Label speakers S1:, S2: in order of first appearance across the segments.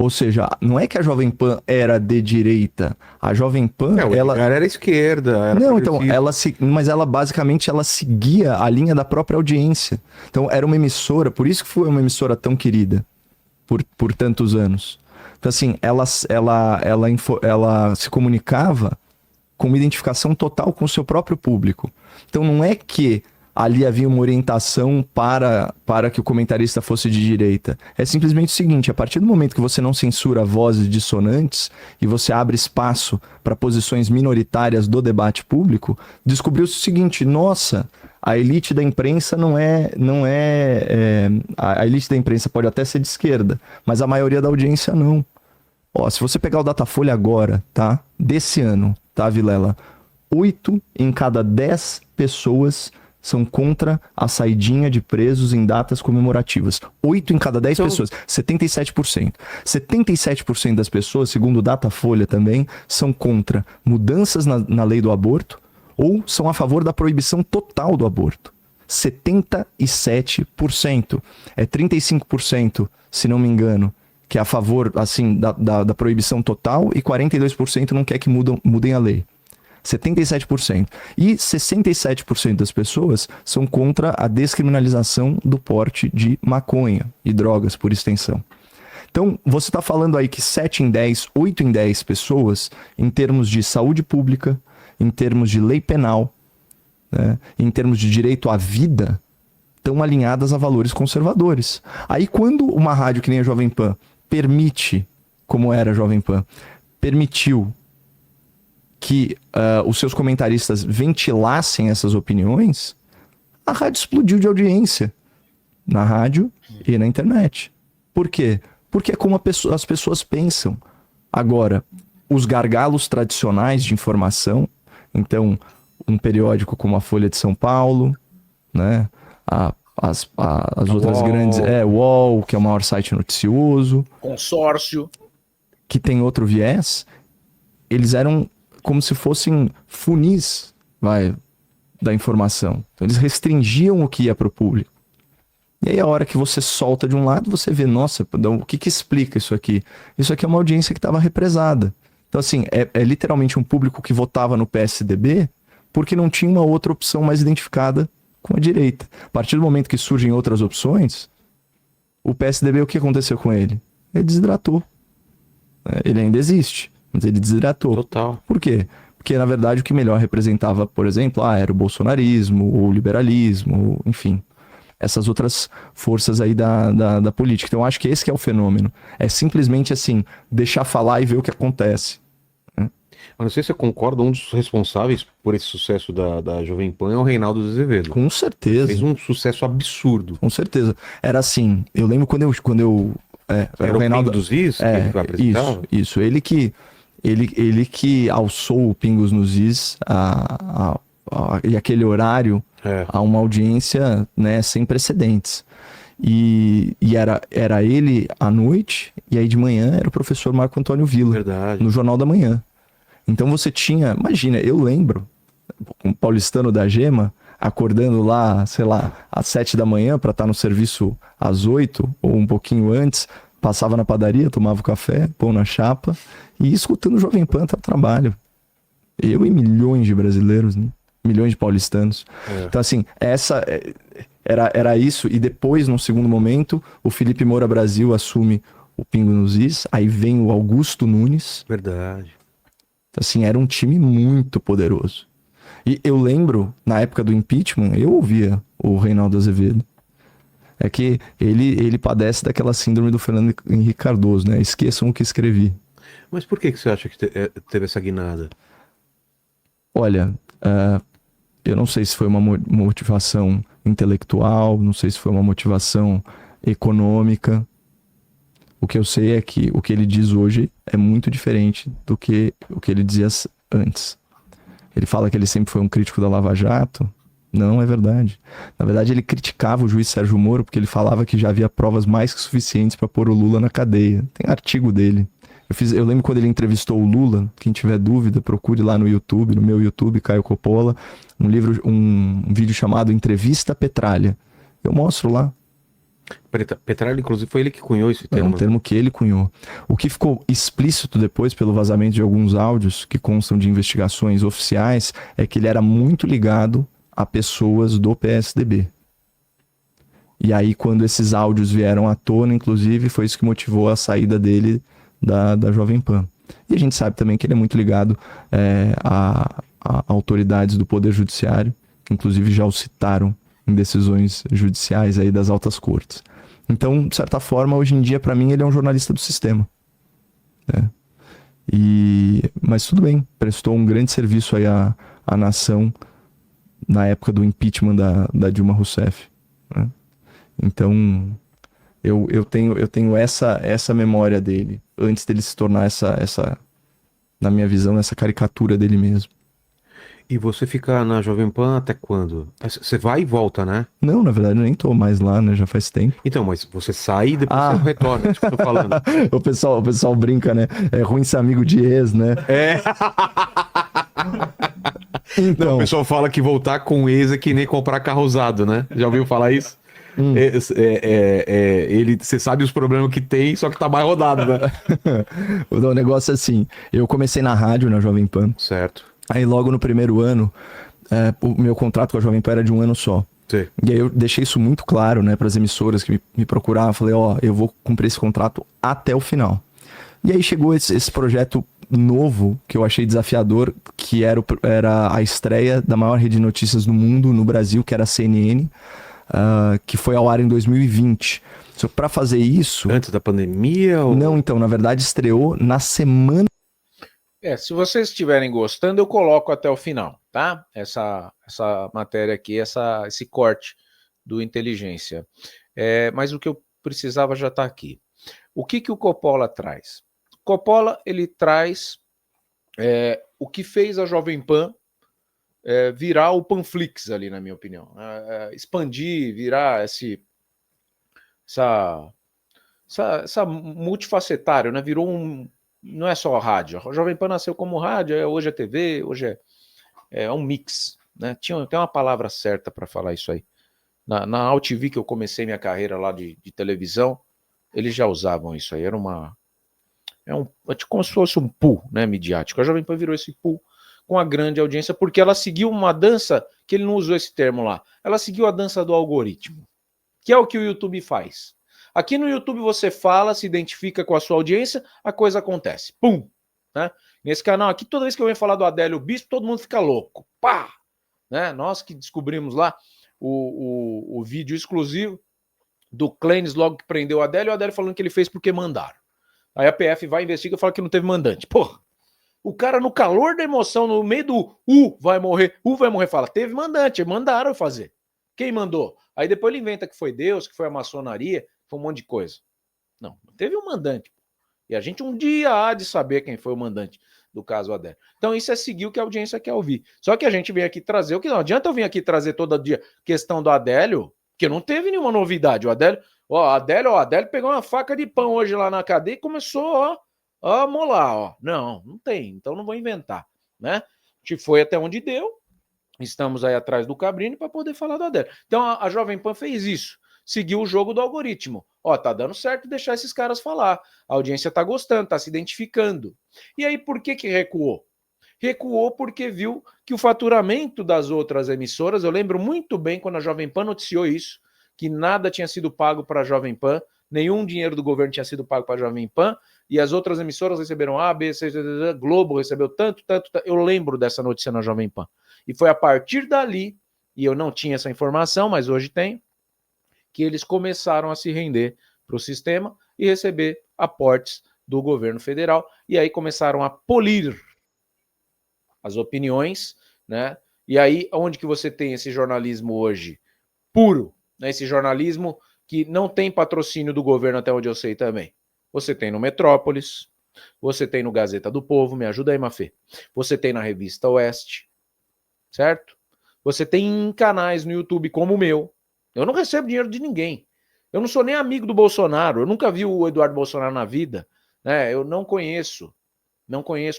S1: Ou seja, não é que a Jovem Pan era de direita. A Jovem Pan,
S2: O
S1: ela...
S2: Edgar era esquerda, era
S1: Não, então,
S2: progressista.
S1: mas ela basicamente ela seguia a linha da própria audiência. Então, era uma emissora, por isso que foi uma emissora tão querida por tantos anos. Então, assim, ela se comunicava com uma identificação total com o seu próprio público. Então, não é que ali havia uma orientação para que o comentarista fosse de direita. É simplesmente o seguinte: a partir do momento que você não censura vozes dissonantes e você abre espaço para posições minoritárias do debate público, descobriu-se o seguinte: nossa, a elite da imprensa a elite da imprensa pode até ser de esquerda, mas a maioria da audiência não. Ó, se você pegar o Datafolha agora, tá? Desse ano, tá, Vilela? 8 em cada 10 pessoas são contra a saidinha de presos em datas comemorativas. 8 em cada 10 pessoas. 77%. 77% das pessoas, segundo o Datafolha também, são contra mudanças na lei do aborto ou são a favor da proibição total do aborto. 77%. É 35%, se não me engano, que é a favor, assim, da proibição total, e 42% não quer que mudem a lei. 77%. E 67% das pessoas são contra a descriminalização do porte de maconha e drogas, por extensão. Então, você está falando aí que 7 em 10, 8 em 10 pessoas, em termos de saúde pública, em termos de lei penal, né, em termos de direito à vida, estão alinhadas a valores conservadores. Aí, quando uma rádio que nem a Jovem Pan permite, como era a Jovem Pan, permitiu que os seus comentaristas ventilassem essas opiniões, a rádio explodiu de audiência na rádio e na internet. Por quê? Porque é como as pessoas pensam. Agora, os gargalos tradicionais de informação, então, um periódico como a Folha de São Paulo, né? As outras
S2: UOL.
S1: grandes... o UOL, que é o maior site noticioso.
S3: Consórcio.
S1: Que tem outro viés. Eles eram como se fossem funis, da informação. Então, eles restringiam o que ia para o público. E aí, a hora que você solta de um lado, você vê, nossa, o que explica isso aqui? Isso aqui é uma audiência que estava represada. Então, assim, é literalmente um público que votava no PSDB porque não tinha uma outra opção mais identificada com a direita. A partir do momento que surgem outras opções, o PSDB, o que aconteceu com ele? Ele desidratou. Ele ainda existe, mas ele desidratou.
S2: Total.
S1: Por quê? Porque, na verdade, o que melhor representava, por exemplo, era o bolsonarismo, ou o liberalismo, enfim, essas outras forças aí da política. Então, eu acho que esse que é o fenômeno. É simplesmente, assim, deixar falar e ver o que acontece.
S2: Eu não sei se você concorda, um dos responsáveis por esse sucesso da Jovem Pan é o Reinaldo Azevedo.
S1: Com certeza.
S2: Fez um sucesso absurdo.
S1: Com certeza. Era assim, eu lembro quando eu
S2: era o Reinaldo dos Is que ele apresentava?
S1: Isso. Ele que alçou o Pingos nos Is e aquele horário a uma audiência, né, sem precedentes. E era ele à noite, e aí de manhã era o professor Marco Antônio Villa.
S2: Verdade.
S1: No Jornal da Manhã. Então você tinha, imagina, eu lembro, um paulistano da Gema, acordando lá, sei lá, às 7 da manhã para estar no serviço às 8 ou um pouquinho antes, passava na padaria, tomava o café, pão na chapa e escutando o Jovem Pan até o trabalho. Eu e milhões de brasileiros, né? Milhões de paulistanos. Então, assim, era isso. E depois, num segundo momento, o Felipe Moura Brasil assume o Pingo nos Is. Aí vem o Augusto Nunes.
S2: Verdade.
S1: Então, assim, era um time muito poderoso. E eu lembro, na época do impeachment, eu ouvia o Reinaldo Azevedo. É que ele padece daquela síndrome do Fernando Henrique Cardoso, né? Esqueçam o que escrevi.
S2: Mas por que você acha que teve essa guinada?
S1: Olha, eu não sei se foi uma motivação intelectual, não sei se foi uma motivação econômica. O que eu sei é que o que ele diz hoje é muito diferente do que o que ele dizia antes. Ele fala que ele sempre foi um crítico da Lava Jato. Não é verdade. Na verdade, ele criticava o juiz Sérgio Moro porque ele falava que já havia provas mais que suficientes para pôr o Lula na cadeia. Tem artigo dele. Eu lembro quando ele entrevistou o Lula. Quem tiver dúvida, procure lá no YouTube, no meu YouTube, Caio Coppola, um vídeo chamado Entrevista Petralha. Eu mostro lá.
S2: Petralha, inclusive, foi ele que cunhou esse
S1: É um
S2: termo.
S1: termo que ele cunhou. O que ficou explícito depois pelo vazamento de alguns áudios que constam de investigações oficiais é que ele era muito ligado a pessoas do PSDB. E aí, quando esses áudios vieram à tona, inclusive, foi isso que motivou a saída dele da Jovem Pan. E a gente sabe também que ele é muito ligado a autoridades do Poder Judiciário, que inclusive já o citaram em decisões judiciais aí das altas cortes. Então, de certa forma, hoje em dia, para mim, ele é um jornalista do sistema. Né? Mas tudo bem, prestou um grande serviço aí à nação na época do impeachment da Dilma Rousseff. Né? Então, eu tenho essa memória dele, antes dele se tornar na minha visão, essa caricatura dele mesmo.
S2: E você fica na Jovem Pan até quando? Você vai e volta, né?
S1: Não, na verdade, eu nem tô mais lá, né? Já faz tempo.
S2: Então, mas você sai e depois
S1: Ah.
S2: você retorna, é isso que eu tô falando.
S1: O pessoal brinca, né? É ruim ser amigo de ex, né?
S2: É. Não,
S1: Então,
S2: o pessoal fala que voltar com ex é que nem comprar carro usado, né? Já ouviu falar isso? Você sabe os problemas que tem, só que tá mais rodado, né?
S1: o negócio é assim, eu comecei na rádio, na Jovem Pan,
S2: Certo.
S1: aí logo no primeiro ano, o meu contrato com a Jovem Pan era de um ano só.
S2: Sim.
S1: E aí eu deixei isso muito claro, né, para as emissoras que me procuravam. Falei, eu vou cumprir esse contrato até o final. E aí chegou esse projeto novo, que eu achei desafiador, que era a estreia da maior rede de notícias do mundo, no Brasil, que era a CNN, que foi ao ar em 2020. Só que para fazer isso...
S2: Antes da pandemia? Ou...
S1: Não, então, na verdade, estreou na semana...
S3: Se vocês estiverem gostando, eu coloco até o final, tá? Essa matéria aqui, esse corte do Inteligência. Mas o que eu precisava já está aqui. O que o Coppola traz? O Coppola, ele traz o que fez a Jovem Pan virar o Panflix ali, na minha opinião. Expandir, virar essa multifacetário, né? Virou não é só a rádio. A Jovem Pan nasceu como rádio, hoje é TV, hoje é um mix. Né? Tem uma palavra certa para falar isso aí. Na AltV, que eu comecei minha carreira lá de televisão, eles já usavam isso aí. Era como se fosse um pool, né, midiático. A Jovem Pan virou esse pool com a grande audiência, porque ela seguiu uma dança, que ele não usou esse termo lá, ela seguiu a dança do algoritmo, que é o que o YouTube faz. Aqui no YouTube você fala, se identifica com a sua audiência, a coisa acontece. Pum! Né? Nesse canal aqui, toda vez que eu venho falar do Adélio Bispo, todo mundo fica louco. Pá! Né? Nós que descobrimos lá o vídeo exclusivo do Clênis logo que prendeu o Adélio falando que ele fez porque mandaram. Aí a PF vai investigar e fala que não teve mandante. Porra! O cara no calor da emoção, no meio do vai morrer, fala, teve mandante, mandaram fazer. Quem mandou? Aí depois ele inventa que foi Deus, que foi a maçonaria, foi um monte de coisa. Não, teve um mandante. E a gente um dia há de saber quem foi o mandante do caso Adélio. Então isso é seguir o que a audiência quer ouvir. Só que a gente vem aqui trazer o que não adianta eu vir aqui trazer todo dia questão do Adélio, que não teve nenhuma novidade. O Adélio pegou uma faca de pão hoje lá na cadeia e começou, a molar, Não tem, então não vou inventar, né? A gente foi até onde deu, estamos aí atrás do Cabrini para poder falar do Adélio. Então a Jovem Pan fez isso, seguiu o jogo do algoritmo. Tá dando certo deixar esses caras falar. A audiência tá gostando, tá se identificando. E aí por que recuou? Recuou porque viu que o faturamento das outras emissoras, eu lembro muito bem quando a Jovem Pan noticiou isso, que nada tinha sido pago para a Jovem Pan, nenhum dinheiro do governo tinha sido pago para a Jovem Pan, e as outras emissoras receberam A, B, C, Globo recebeu tanto. Eu lembro dessa notícia na Jovem Pan. E foi a partir dali, e eu não tinha essa informação, mas hoje tenho, que eles começaram a se render para o sistema e receber aportes do governo federal, e aí começaram a polir as opiniões, né? E aí, onde que você tem esse jornalismo hoje puro, né? Esse jornalismo que não tem patrocínio do governo, até onde eu sei também. Você tem no Metrópolis, você tem no Gazeta do Povo, me ajuda aí, Mafê. Você tem na Revista Oeste, certo? Você tem em canais no YouTube como o meu. Eu não recebo dinheiro de ninguém. Eu não sou nem amigo do Bolsonaro, eu nunca vi o Eduardo Bolsonaro na vida, né? Eu não conheço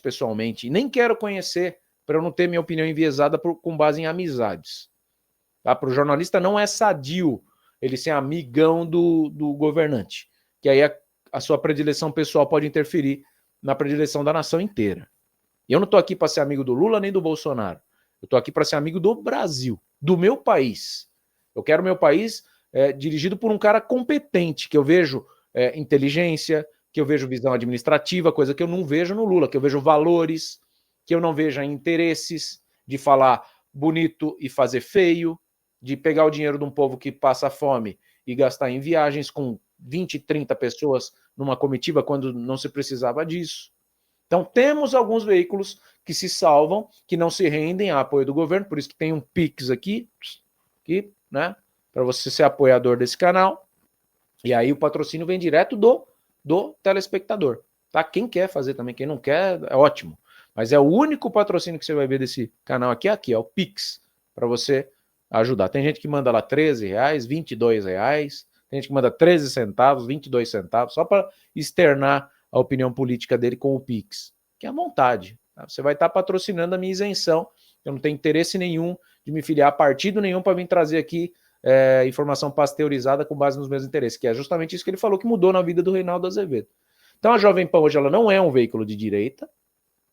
S3: pessoalmente, e nem quero conhecer, para eu não ter minha opinião enviesada com base em amizades. Tá? Para o jornalista não é sadio ele ser amigão do governante, que aí a sua predileção pessoal pode interferir na predileção da nação inteira. E eu não estou aqui para ser amigo do Lula nem do Bolsonaro. Eu estou aqui para ser amigo do Brasil, do meu país. Eu quero meu país dirigido por um cara competente, que eu vejo inteligência, que eu vejo visão administrativa, coisa que eu não vejo no Lula, que eu vejo valores, que eu não vejo interesses de falar bonito e fazer feio, de pegar o dinheiro de um povo que passa fome e gastar em viagens com 20, 30 pessoas numa comitiva quando não se precisava disso. Então temos alguns veículos que se salvam, que não se rendem a apoio do governo, por isso que tem um Pix aqui, né, para você ser apoiador desse canal, e aí o patrocínio vem direto do telespectador, tá? Quem quer fazer também, quem não quer, é ótimo. Mas é o único patrocínio que você vai ver desse canal aqui, é o Pix, para você ajudar. Tem gente que manda lá R$13, R$22, tem gente que manda 13 centavos, 22 centavos, só para externar a opinião política dele com o Pix, que é à vontade. Tá? Você vai estar patrocinando a minha isenção, eu não tenho interesse nenhum de me filiar a partido nenhum para vir trazer aqui informação pasteurizada com base nos meus interesses, que é justamente isso que ele falou que mudou na vida do Reinaldo Azevedo. Então a Jovem Pan hoje ela não é um veículo de direita,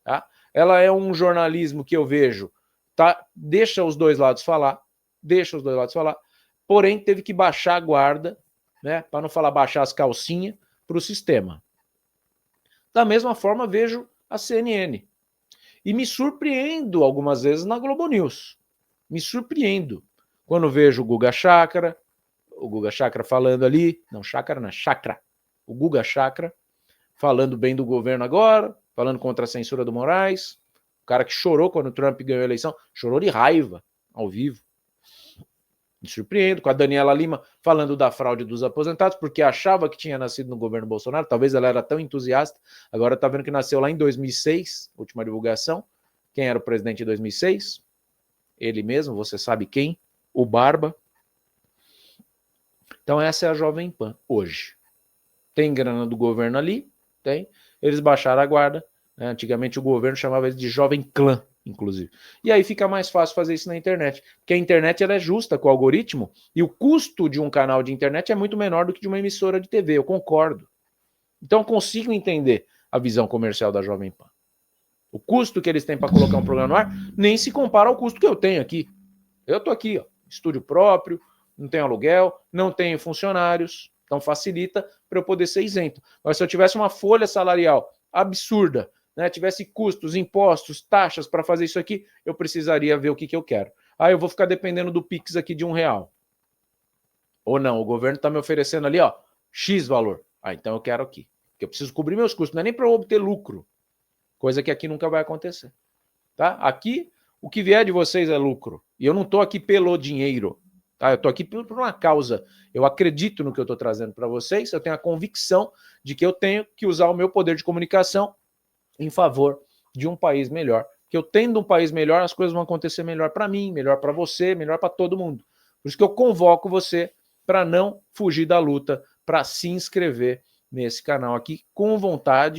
S3: tá? Ela é um jornalismo que eu vejo, tá? Deixa os dois lados falar, porém teve que baixar a guarda, né? Para não falar baixar as calcinhas para o sistema. Da mesma forma vejo a CNN e me surpreendo algumas vezes na Globo News, me surpreendo quando vejo o Guga Chakra falando ali, não, Chakra não, Chakra, o Guga Chakra falando bem do governo agora, falando contra a censura do Moraes, o cara que chorou quando o Trump ganhou a eleição, chorou de raiva, ao vivo. Me surpreendo com a Daniela Lima falando da fraude dos aposentados, porque achava que tinha nascido no governo Bolsonaro, talvez ela era tão entusiasta, agora está vendo que nasceu lá em 2006, última divulgação. Quem era o presidente em 2006? Ele mesmo, você sabe quem? O Barba. Então essa é a Jovem Pan hoje. Tem grana do governo ali? Tem. Eles baixaram a guarda. Né? Antigamente o governo chamava eles de Jovem Clã, inclusive. E aí fica mais fácil fazer isso na internet. Porque a internet ela é justa com o algoritmo e o custo de um canal de internet é muito menor do que de uma emissora de TV, eu concordo. Então eu consigo entender a visão comercial da Jovem Pan. O custo que eles têm para colocar um programa no ar nem se compara ao custo que eu tenho aqui. Eu estou aqui, ó, estúdio próprio, não tenho aluguel, não tenho funcionários, então facilita para eu poder ser isento. Mas se eu tivesse uma folha salarial absurda, né, tivesse custos, impostos, taxas para fazer isso aqui, eu precisaria ver o que eu quero. Ah, eu vou ficar dependendo do Pix aqui de R$1. Ou não, o governo está me oferecendo ali, ó, X valor. Ah, então eu quero aqui. Porque eu preciso cobrir meus custos, não é nem para eu obter lucro. Coisa que aqui nunca vai acontecer. Tá? Aqui, o que vier de vocês é lucro. E eu não estou aqui pelo dinheiro. Tá? Eu estou aqui por uma causa. Eu acredito no que eu estou trazendo para vocês. Eu tenho a convicção de que eu tenho que usar o meu poder de comunicação em favor de um país melhor. Que eu tendo um país melhor, as coisas vão acontecer melhor para mim, melhor para você, melhor para todo mundo. Por isso que eu convoco você para não fugir da luta, para se inscrever nesse canal aqui com vontade.